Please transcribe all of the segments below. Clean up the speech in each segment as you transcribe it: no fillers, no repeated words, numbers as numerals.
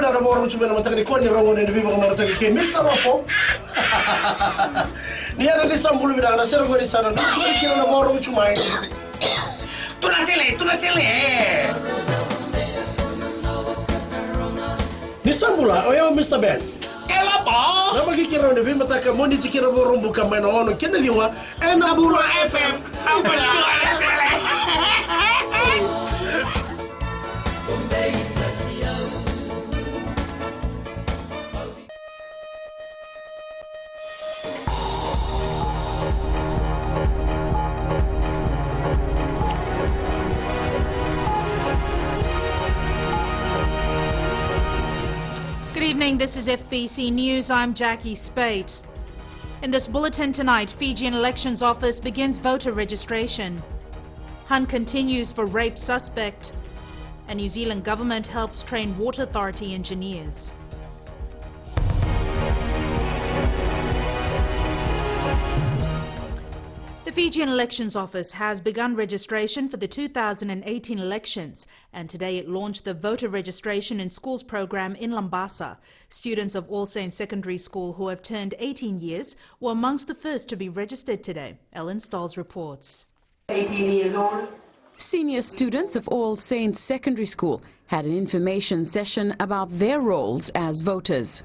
na ramoro chumena mataka ko ni rawone ni biba mataka ke misa ropo ni ana di sambulu bidang na sero gori sana churi kino na moro chumai tunasile ni sambula oyo Mr. Ben kelapa na magikira ni biba mataka moni chikira borombu kama na ono kene diwa ena bula FM Good evening, this is FBC News. I'm Jackie Spade. In this bulletin tonight, Fijian Elections Office begins voter registration. Hunt continues for rape suspect. And New Zealand government helps train Water Authority engineers. The Fijian Elections Office has begun registration for the 2018 elections, and today it launched the voter registration in schools program in Lambasa. Students of All Saints Secondary School who have turned 18 years were amongst the first to be registered today. Ellen Stolz reports. 18 years old. Senior students of All Saints Secondary School had an information session about their roles as voters.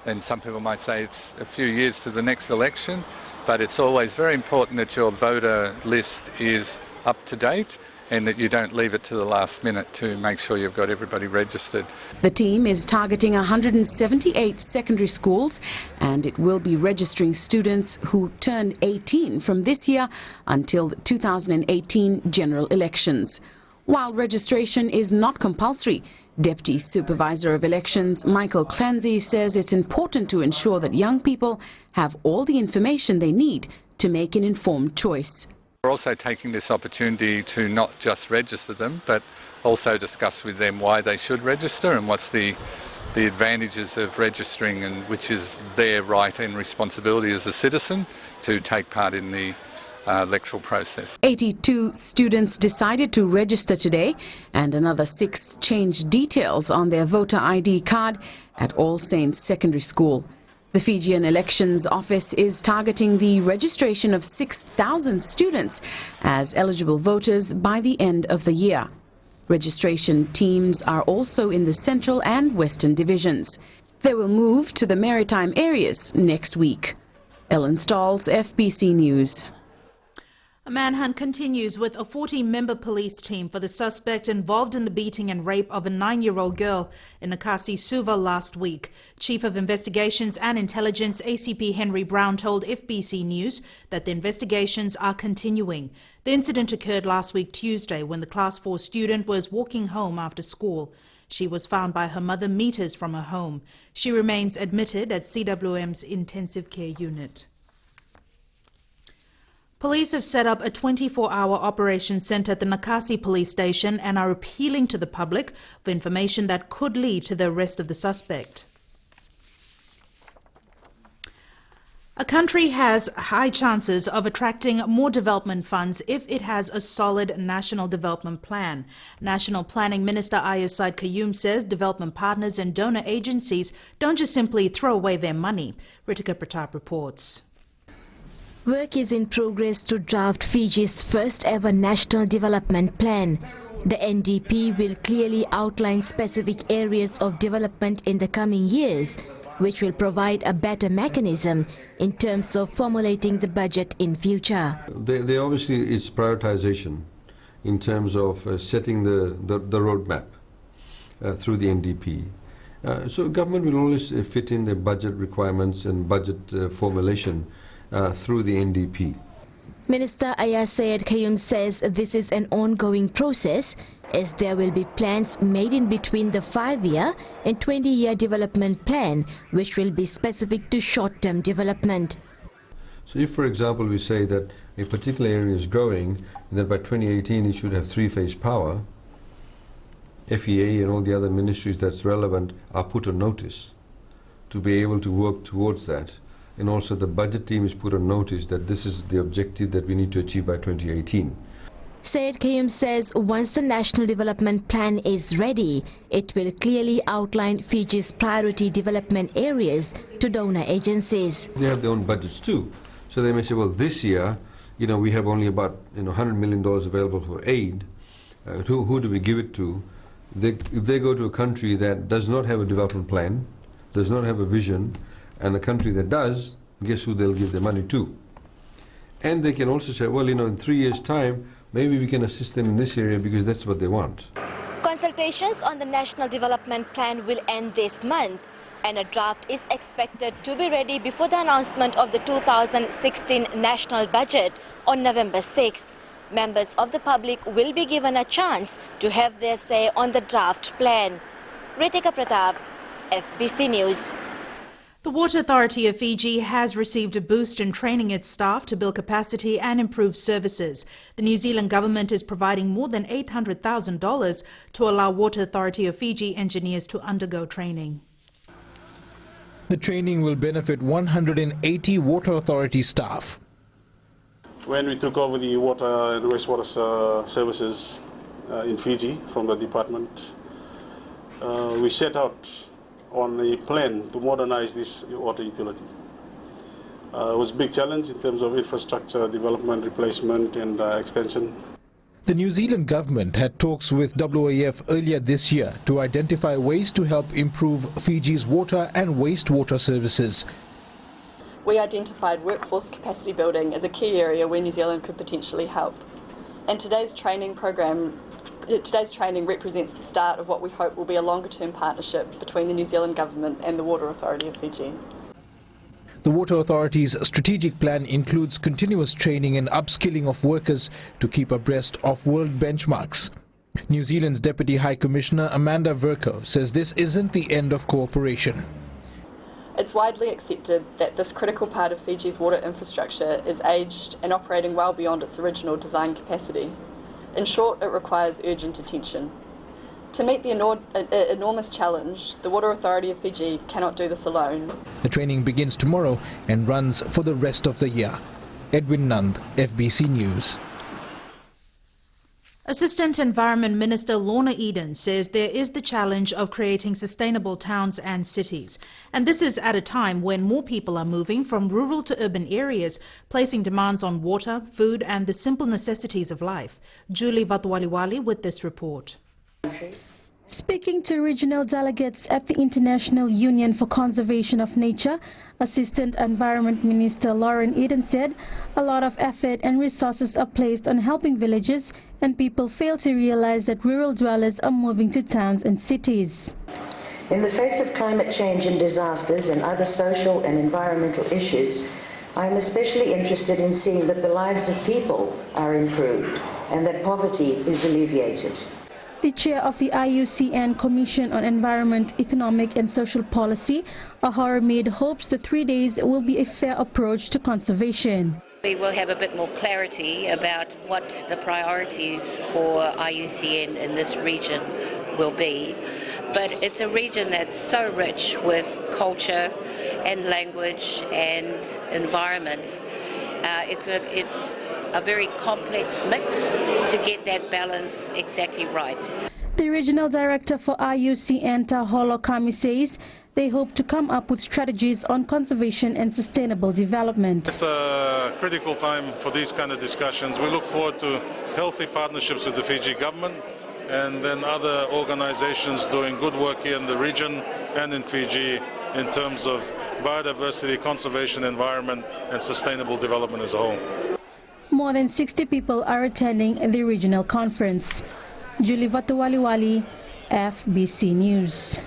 And some people might say it's a few years to the next election, but it's always very important that your voter list is up to date and that you don't leave it to the last minute to make sure you've got everybody registered. The team is targeting 178 secondary schools, and it will be registering students who turned 18 from this year until the 2018 general elections. While registration is not compulsory, Deputy Supervisor of Elections Michael Clancy says it's important to ensure that young people have all the information they need to make an informed choice. We're also taking this opportunity to not just register them, but also discuss with them why they should register and what's the advantages of registering, and which is their right and responsibility as a citizen to take part in the electoral process. 82 students decided to register today, and another 6 changed details on their voter ID card at All Saints Secondary School. The Fijian Elections Office is targeting the registration of 6,000 students as eligible voters by the end of the year. Registration teams are also in the Central and Western divisions. They will move to the maritime areas next week. Ellen Stolz, FBC News. A manhunt continues with a 40-member police team for the suspect involved in the beating and rape of a 9-year-old girl in Nakasi Suva last week. Chief of Investigations and Intelligence ACP Henry Brown told FBC News that the investigations are continuing. The incident occurred last week Tuesday when the Class 4 student was walking home after school. She was found by her mother meters from her home. She remains admitted at CWM's intensive care unit. Police have set up a 24-hour operations centre at the Nakasi police station and are appealing to the public for information that could lead to the arrest of the suspect. A country has high chances of attracting more development funds if it has a solid national development plan. National Planning Minister Ayasad Qayyum says development partners and donor agencies don't just simply throw away their money. Ritika Pratap reports. Work is in progress to draft Fiji's first ever National Development Plan. The NDP will clearly outline specific areas of development in the coming years, which will provide a better mechanism in terms of formulating the budget in future. There obviously is prioritization in terms of setting the roadmap through the NDP. So government will always fit in the budget requirements and budget formulation through the NDP. Minister Ayasad Qayyum says this is an ongoing process, as there will be plans made in between the 5-year and 20-year development plan, which will be specific to short-term development. So if, for example, we say that a particular area is growing and that by 2018 it should have 3-phase power, FEA and all the other ministries that's relevant are put on notice to be able to work towards that. And also the budget team is put on notice that this is the objective that we need to achieve by 2018. Syed Kayum says once the National Development Plan is ready, it will clearly outline Fiji's priority development areas to donor agencies. They have their own budgets too. So they may say, well, this year, we have only about $100 million available for aid. Who do we give it to? If they go to a country that does not have a development plan, does not have a vision, and a country that does, guess who they'll give their money to? And they can also say, well, in 3 years' time, maybe we can assist them in this area because that's what they want. Consultations on the National Development Plan will end this month, and a draft is expected to be ready before the announcement of the 2016 national budget on November 6th. Members of the public will be given a chance to have their say on the draft plan. Ritika Pratap, FBC News. The Water Authority of Fiji has received a boost in training its staff to build capacity and improve services. The New Zealand government is providing more than $800,000 to allow Water Authority of Fiji engineers to undergo training. The training will benefit 180 Water Authority staff. When we took over the water and wastewater services in Fiji from the department, we set out on a plan to modernize this water utility. It was a big challenge in terms of infrastructure development, replacement and extension. The New Zealand government had talks with WAF earlier this year to identify ways to help improve Fiji's water and wastewater services. We identified workforce capacity building as a key area where New Zealand could potentially help. And today's training represents the start of what we hope will be a longer-term partnership between the New Zealand government and the Water Authority of Fiji. The Water Authority's strategic plan includes continuous training and upskilling of workers to keep abreast of world benchmarks. New Zealand's Deputy High Commissioner Amanda Vercoe says this isn't the end of cooperation. It's widely accepted that this critical part of Fiji's water infrastructure is aged and operating well beyond its original design capacity. In short, it requires urgent attention. To meet the enormous challenge, the Water Authority of Fiji cannot do this alone. The training begins tomorrow and runs for the rest of the year. Edwin Nund, FBC News. Assistant Environment Minister Lorna Eden says there is the challenge of creating sustainable towns and cities. And this is at a time when more people are moving from rural to urban areas, placing demands on water, food and the simple necessities of life. Julie Vatwaliwali with this report. Speaking to regional delegates at the International Union for Conservation of Nature, Assistant Environment Minister Lauren Eden said a lot of effort and resources are placed on helping villages, and people fail to realize that rural dwellers are moving to towns and cities. In the face of climate change and disasters and other social and environmental issues, I am especially interested in seeing that the lives of people are improved and that poverty is alleviated. The chair of the IUCN Commission on Environment, Economic and Social Policy, Ahara Mead, hopes the 3 days will be a fair approach to conservation. We will have a bit more clarity about what the priorities for IUCN in this region will be. But it's a region that's so rich with culture and language and environment. It's a very complex mix to get that balance exactly right. The regional director for IUCN, Taholo Kami, says they hope to come up with strategies on conservation and sustainable development. It's a critical time for these kind of discussions. We look forward to healthy partnerships with the Fiji government and then other organizations doing good work here in the region and in Fiji in terms of biodiversity, conservation, environment and sustainable development as a whole. More than 60 people are attending the regional conference. Julie Vatwaliwali, FBC News.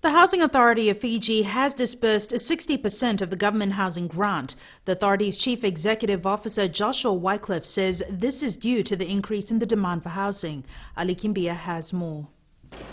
The Housing Authority of Fiji has disbursed 60% of the government housing grant. The authority's Chief Executive Officer Joshua Wycliffe says this is due to the increase in the demand for housing. Ali Kimbia has more.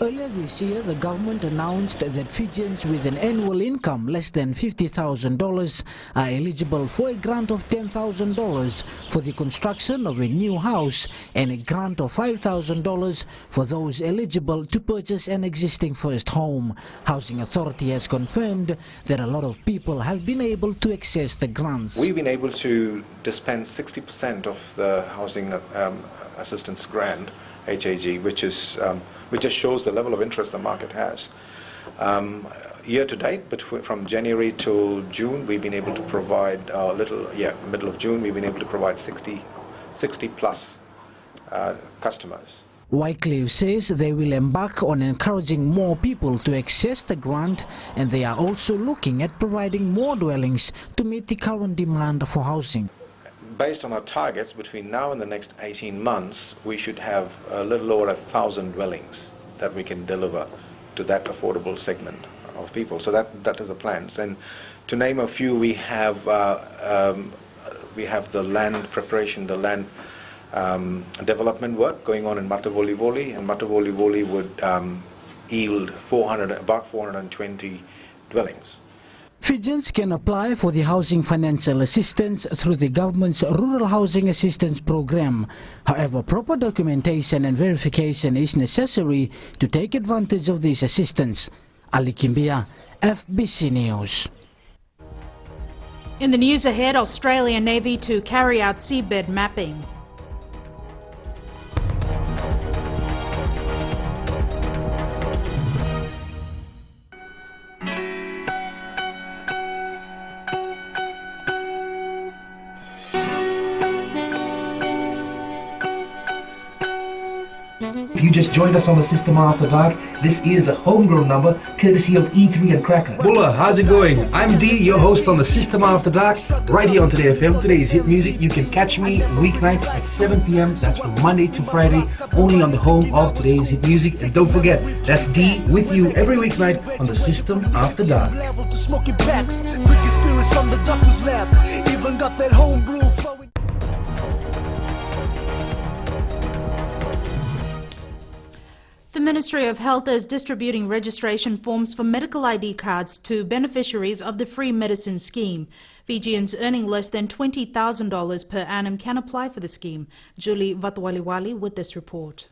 Earlier this year, the government announced that Fijians with an annual income less than $50,000 are eligible for a grant of $10,000 for the construction of a new house and a grant of $5,000 for those eligible to purchase an existing first home. Housing Authority has confirmed that a lot of people have been able to access the grants. We've been able to dispense 60% of the Housing Assistance Grant, HAG, which just shows the level of interest the market has. Year to date, from January till June, we've been able to provide middle of June, we've been able to provide 60 plus customers. Wycliffe says they will embark on encouraging more people to access the grant, and they are also looking at providing more dwellings to meet the current demand for housing. Based on our targets, between now and the next 18 months, we should have a little over 1,000 dwellings that we can deliver to that affordable segment of people. So that is the plans. And to name a few, we have the land preparation, the land development work going on in Matavoli, and Matavoli would yield about 420 dwellings. Fijians can apply for the housing financial assistance through the government's Rural Housing Assistance Program. However, proper documentation and verification is necessary to take advantage of this assistance. Ali Kimbia, FBC News. In the news ahead, Australian Navy to carry out seabed mapping. If you just joined us on the System After Dark, this is a homegrown number courtesy of E3 and Cracker. Bulla, how's it going? I'm D, your host on the System After Dark, right here on Today FM. Today's hit music. You can catch me weeknights at 7 p.m. That's from Monday to Friday, only on the home of Today's hit music. And don't forget, that's D with you every weeknight on the System After Dark. The Ministry of Health is distributing registration forms for medical ID cards to beneficiaries of the free medicine scheme. Fijians earning less than $20,000 per annum can apply for the scheme. Julie Vatwaliwali with this report.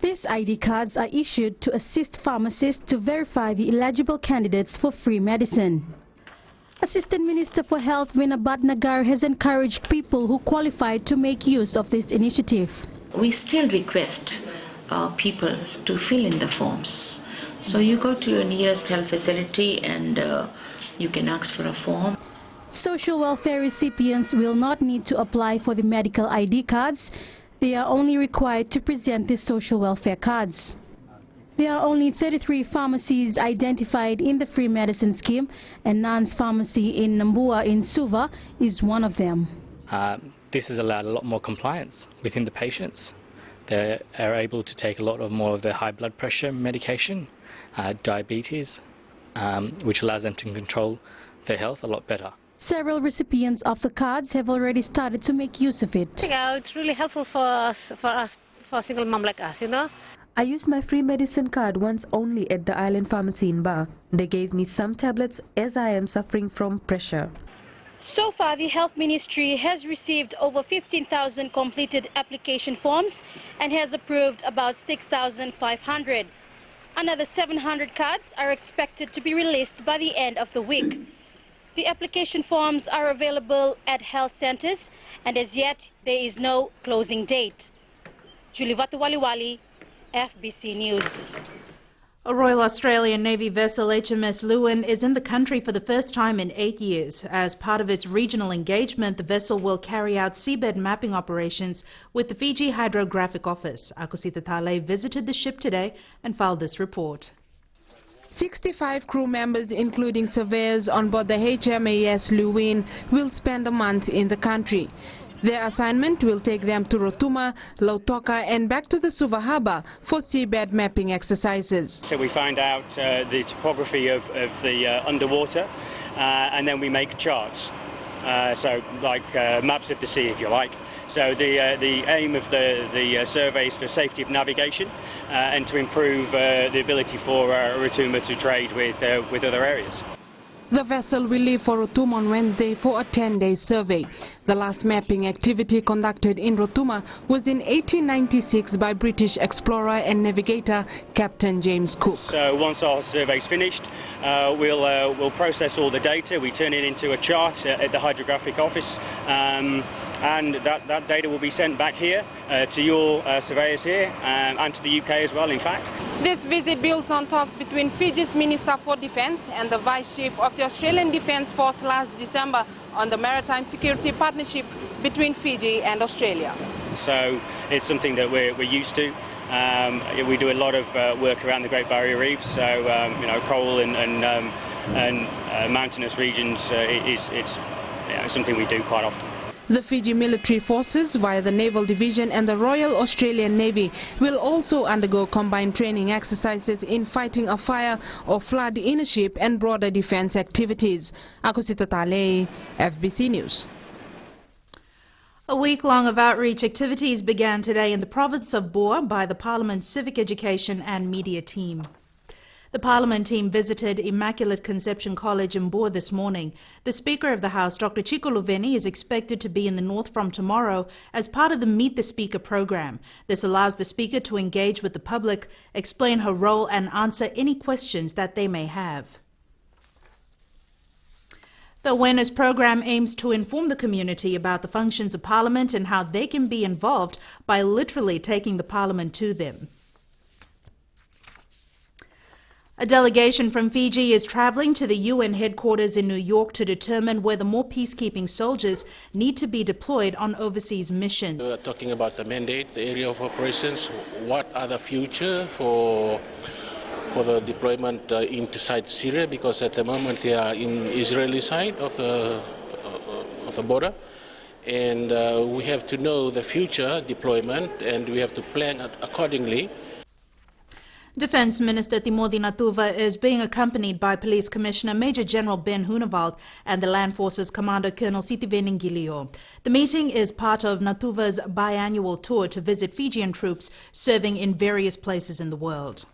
These ID cards are issued to assist pharmacists to verify the eligible candidates for free medicine. Assistant Minister for Health Vina Bhatnagar has encouraged people who qualify to make use of this initiative. We still request people to fill in the forms. So you go to your nearest health facility and you can ask for a form. Social welfare recipients will not need to apply for the medical ID cards. They are only required to present the social welfare cards. There are only 33 pharmacies identified in the free medicine scheme, and Nan's pharmacy in Nambua in Suva is one of them. This has allowed a lot more compliance within the patients. They are able to take a lot more of their high blood pressure medication, diabetes, which allows them to control their health a lot better. Several recipients of the cards have already started to make use of it. It's really helpful for us, for a single mom like us, you know. I used my free medicine card once only at the Island Pharmacy in Ba. They gave me some tablets as I am suffering from pressure. So far, the Health Ministry has received over 15,000 completed application forms and has approved about 6,500. Another 700 cards are expected to be released by the end of the week. The application forms are available at health centers, and as yet, there is no closing date. Julie Vatwaliwali, FBC News. A Royal Australian Navy vessel HMS Lewin is in the country for the first time in 8 years. As part of its regional engagement, the vessel will carry out seabed mapping operations with the Fiji Hydrographic Office. Akosita Tale visited the ship today and filed this report. 65 crew members, including surveyors on board the HMAS Lewin, will spend a month in the country. Their assignment will take them to Rotuma, Lautoka and back to the Suva Harbour for seabed mapping exercises. So we find out the topography of the underwater and then we make charts. so like maps of the sea, if you like. So the aim of the survey is for safety of navigation and to improve the ability for Rotuma to trade with other areas. The vessel will leave for Rotuma on Wednesday for a 10-day survey. The last mapping activity conducted in Rotuma was in 1896 by British explorer and navigator Captain James Cook. So once our survey's finished, we'll process all the data. We turn it into a chart at the hydrographic office, and that data will be sent back here to your surveyors here and to the UK as well, in fact. This visit builds on talks between Fiji's Minister for Defence and the Vice Chief of the Australian Defence Force last December on the maritime security partnership between Fiji and Australia. So it's something that we're used to. We do a lot of work around the Great Barrier Reef, so coal and mountainous regions it's something we do quite often. The Fiji military forces via the Naval Division and the Royal Australian Navy will also undergo combined training exercises in fighting a fire or flood in a ship and broader defence activities. Akosita Tale, FBC News. A week-long of outreach activities began today in the province of Boer by the Parliament's Civic Education and Media team. The Parliament team visited Immaculate Conception College in Boer this morning. The Speaker of the House, Dr. Chico Luveni, is expected to be in the north from tomorrow as part of the Meet the Speaker program. This allows the Speaker to engage with the public, explain her role and answer any questions that they may have. The awareness program aims to inform the community about the functions of Parliament and how they can be involved by literally taking the Parliament to them. A delegation from Fiji is travelling to the UN headquarters in New York to determine whether more peacekeeping soldiers need to be deployed on overseas missions. We are talking about the mandate, the area of operations, what are the future for the deployment inside Syria, because at the moment they are in Israeli side of the border, and we have to know the future deployment and we have to plan accordingly. Defence Minister Timothy Natuva is being accompanied by Police Commissioner Major General Ben Hunewald and the Land Forces Commander Colonel Sitiveni Ngilio. The meeting is part of Natuva's biannual tour to visit Fijian troops serving in various places in the world.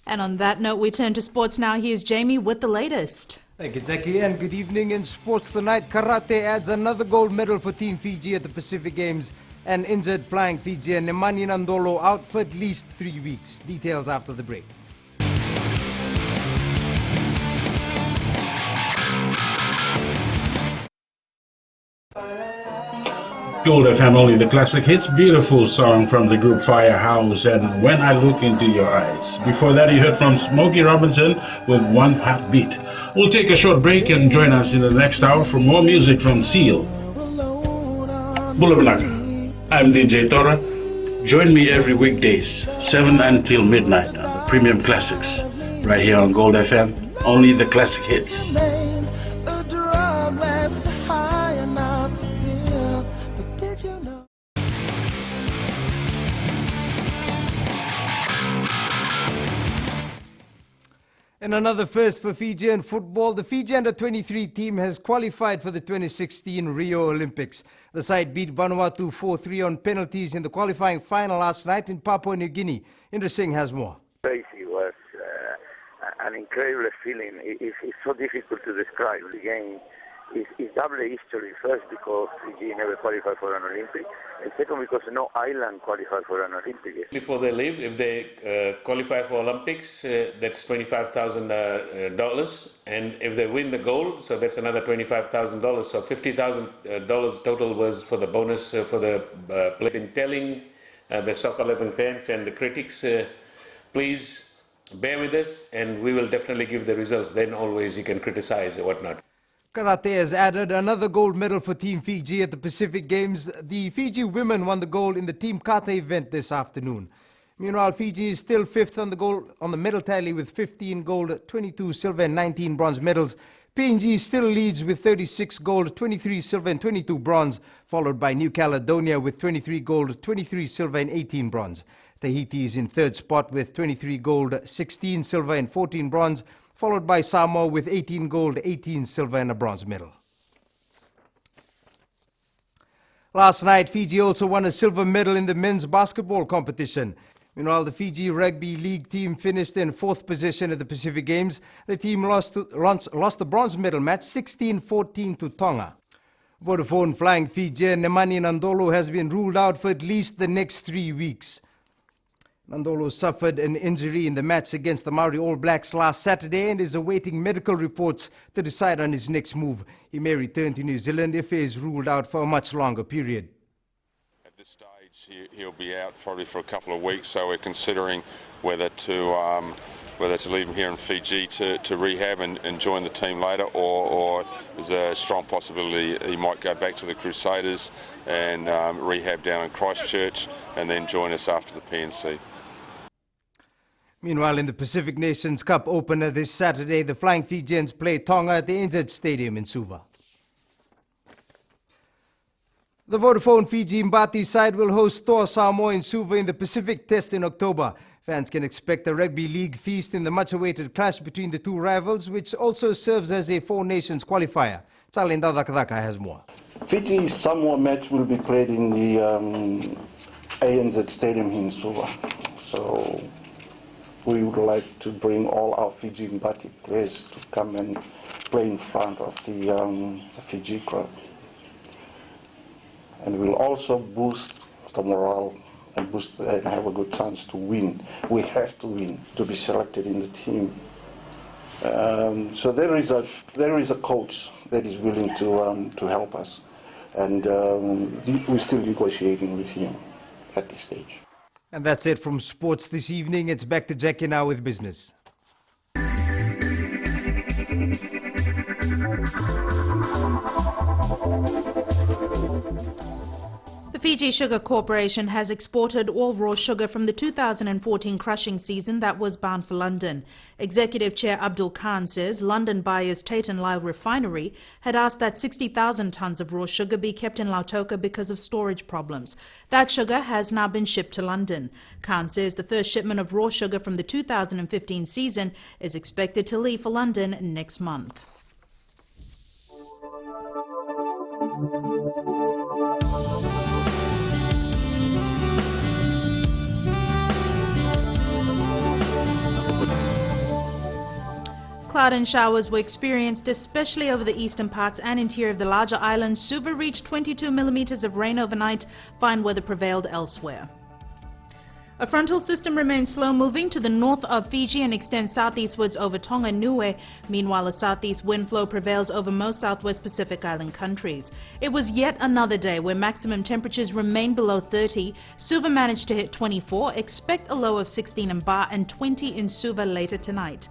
And on that note, we turn to sports now. Here's Jamie with the latest. Thank you, Jackie, and good evening. In sports tonight, karate adds another gold medal for Team Fiji at the Pacific Games. An injured flying Fijian Nemani Nandolo out for at least 3 weeks. Details after the break. Gold FM, only the classic hits. Beautiful song from the group Firehouse and When I Look Into Your Eyes. Before that, you heard from Smokey Robinson with One Heartbeat. We'll take a short break and join us in the next hour for more music from Seal. Bulablaka. I'm DJ Tora. Join me every weekdays, 7 until midnight on the Premium Classics. Right here on Gold FM, only the classic hits. And another first for Fijian football. The Fiji Under-23 team has qualified for the 2016 Rio Olympics. The side beat Vanuatu 4-3 on penalties in the qualifying final last night in Papua New Guinea. Indra Singh has more. Crazy was an incredible feeling. It's so difficult to describe. The game is double history. First, because Fiji never qualified for an Olympic, and second, because no island qualified for an Olympic. Before they leave, if they qualify for Olympics, that's $25,000, and if they win the gold, so that's another $25,000. So $50,000 total was for the bonus for the play. In telling the Soccer 11 fans and the critics, please bear with us, and we will definitely give the results. Then always you can criticize or whatnot. Karate has added another gold medal for Team Fiji at the Pacific Games. The Fiji women won the gold in the Team Kata event this afternoon. Meanwhile, Fiji is still fifth on the medal tally with 15 gold, 22 silver and 19 bronze medals. PNG still leads with 36 gold, 23 silver and 22 bronze, followed by New Caledonia with 23 gold, 23 silver and 18 bronze. Tahiti is in third spot with 23 gold, 16 silver and 14 bronze, followed by Samoa with 18 gold, 18 silver and a bronze medal. Last night, Fiji also won a silver medal in the men's basketball competition. Meanwhile, the Fiji Rugby League team finished in 4th position at the Pacific Games. The team lost the bronze medal match 16-14 to Tonga. Vodafone flying Fijian Nemani Nandolo has been ruled out for at least the next 3 weeks. Nandolo suffered an injury in the match against the Maori All Blacks last Saturday and is awaiting medical reports to decide on his next move. He may return to New Zealand if he is ruled out for a much longer period. At this stage, he'll be out probably for a couple of weeks, so we're considering whether to leave him here in Fiji to rehab and join the team later, or there's a strong possibility he might go back to the Crusaders and rehab down in Christchurch and then join us after the PNC. Meanwhile, in the Pacific Nations Cup opener this Saturday, the Flying Fijians play Tonga at the Injured Stadium in Suva. The Vodafone Fiji Mbati side will host Toa Samoa in Suva in the Pacific Test in October. Fans can expect a rugby league feast in the much-awaited clash between the two rivals, which also serves as a Four Nations qualifier. Chalinda Dakadaka has more. Fiji-Samoa match will be played in the ANZ Stadium in Suva. So we would like to bring all our Fiji Mbati players to come and play in front of the Fiji crowd. And we'll also boost the morale and have a good chance to win. We have to win to be selected in the team. So there is a coach that is willing to help us, and we're still negotiating with him at this stage. And that's it from sports this evening. It's back to Jackie now with business. The Fiji Sugar Corporation has exported all raw sugar from the 2014 crushing season that was bound for London. Executive Chair Abdul Khan says London buyers Tate & Lyle Refinery had asked that 60,000 tonnes of raw sugar be kept in Lautoka because of storage problems. That sugar has now been shipped to London. Khan says the first shipment of raw sugar from the 2015 season is expected to leave for London next month. Cloud and showers were experienced especially over the eastern parts and interior of the larger islands. Suva reached 22 millimeters of rain overnight. Fine weather prevailed elsewhere. A frontal system remains slow-moving to the north of Fiji and extends southeastwards over Tonga and Niue. Meanwhile, a southeast wind flow prevails over most southwest Pacific Island countries. It was yet another day where maximum temperatures remain below 30. Suva managed to hit 24. Expect a low of 16 in Ba and 20 in Suva later tonight.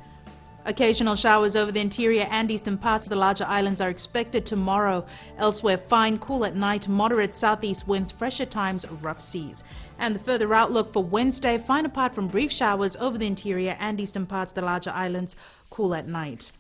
Occasional showers over the interior and eastern parts of the larger islands are expected tomorrow. Elsewhere, fine, cool at night, moderate southeast winds, fresh at times, rough seas. And the further outlook for Wednesday, fine apart from brief showers over the interior and eastern parts of the larger islands, cool at night.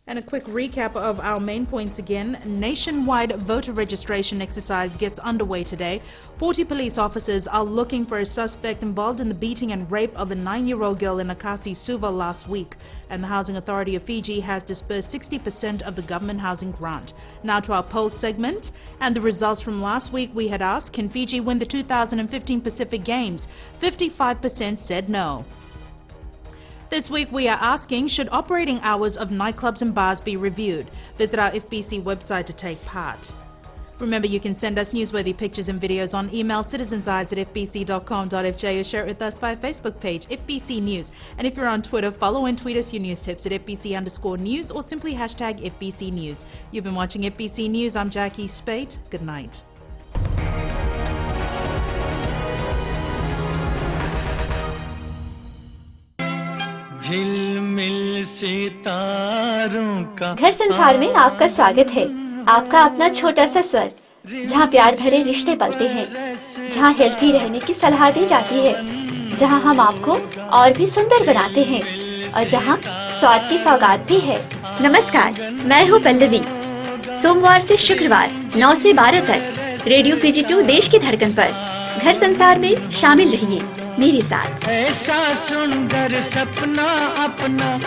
And a quick recap of our main points again. Nationwide voter registration exercise gets underway today. 40 police officers are looking for a suspect involved in the beating and rape of a 9-year-old girl in Akasi, Suva last week. And the Housing Authority of Fiji has disbursed 60% of the government housing grant. Now to our poll segment. And the results from last week, we had asked, can Fiji win the 2015 Pacific Games? 55% said no. This week we are asking, should operating hours of nightclubs and bars be reviewed? Visit our FBC website to take part. Remember, you can send us newsworthy pictures and videos on email citizenseyes@fbc.com.fj or share it with us via Facebook page, FBC News. And if you're on Twitter, follow and tweet us your news tips at FBC_news or simply hashtag FBC News. You've been watching FBC News. I'm Jackie Spate. Good night. घर संसार में आपका स्वागत है। आपका अपना छोटा सा स्वर, जहाँ प्यार भरे रिश्ते पलते हैं, जहाँ हेल्थी रहने की सलाह दी जाती है, जहाँ हम आपको और भी सुंदर बनाते हैं और जहाँ स्वाद की सौगात भी है। नमस्कार, मैं हूँ पल्लवी। सोमवार से शुक्रवार 9 से 12 तक रेडियो फिजी 2 देश की धड़कन पर घर संसार में शामिल रहिए मेरे साथ। ऐसा सुंदर सपना अपना